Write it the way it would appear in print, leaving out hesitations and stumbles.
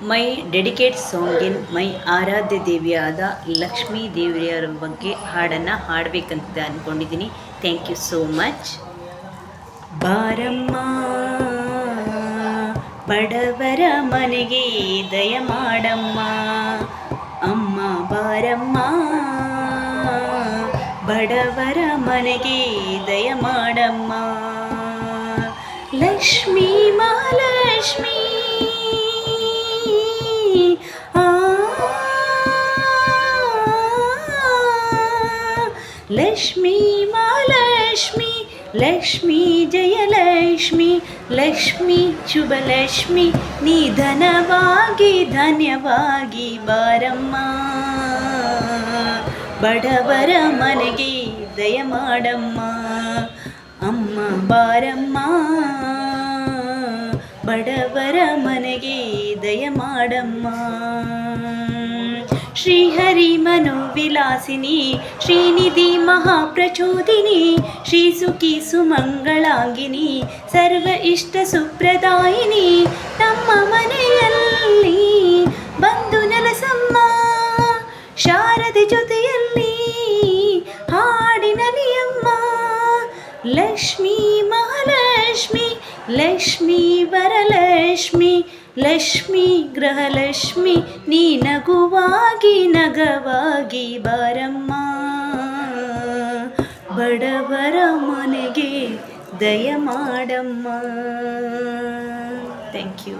My dedicate song in my ಆರಾಧ್ಯ ದೇವಿಯಾದ ಲಕ್ಷ್ಮೀ ದೇವಿಯರ ಬಗ್ಗೆ ಹಾಡನ್ನು ಹಾಡಬೇಕಂತ ಅಂದ್ಕೊಂಡಿದ್ದೀನಿ. Thank you so much. ಬಾರಮ್ಮ ಬಡವರ ಮನೆಗೆ ದಯ ಮಾಡಮ್ಮ, ಅಮ್ಮ ಬಾರಮ್ಮ ಬಡವರ ಮನೆಗೆ ದಯ ಮಾಡಮ್ಮ. ಲಕ್ಷ್ಮೀ ಮಹಾಲಕ್ಷ್ಮೀ ಲಕ್ಷ್ಮೀ ಮಹಾಲಕ್ಷ್ಮಿ, ಲಕ್ಷ್ಮೀ ಜಯಲಕ್ಷ್ಮಿ, ಲಕ್ಷ್ಮೀ ಶುಭಲಕ್ಷ್ಮಿ, ನೀ ಧನವಾಗಿ ಧನ್ಯವಾಗಿ ಬಾರಮ್ಮ, ಬಡವರ ಮನೆಗೆ ದಯ ಮಾಡಮ್ಮ, ಅಮ್ಮ ಬಾರಮ್ಮ ಬಡವರ ಮನೆಗೆ ದಯ ಮಾಡಮ್ಮ. ಶ್ರೀಹರಿ ಮನೋವಿಲಾಸಿನಿ, ಶ್ರೀನಿಧಿ ಮಹಾಪ್ರಚೋದಿನಿ, ಶ್ರೀಸುಖಿ ಸುಮಂಗಳಾಂಗಿನಿ, ಸರ್ವ ಇಷ್ಟ ಸುಪ್ರದಾಯಿನಿ, ನಮ್ಮ ಮನೆಯಲ್ಲಿ ಬಂದು ನೆಲಸಮ್ಮ, ಶಾರದೆ ಜೊತೆಯಲ್ಲಿ ಹಾಡಿನಲಿ ಅಮ್ಮ. ಲಕ್ಷ್ಮೀ ಮಹಾಲಕ್ಷ್ಮಿ, ಲಕ್ಷ್ಮೀ ವರಲಕ್ಷ್ಮಿ, ಲಕ್ಷ್ಮೀ ಗೃಹಲಕ್ಷ್ಮಿ, ನೀ ನಗುವಾಗಿ ನಗವಾಗಿ ಬಾರಮ್ಮ, ಬಡವರ ಮನೆಗೆ ದಯ ಮಾಡಮ್ಮ. Thank you.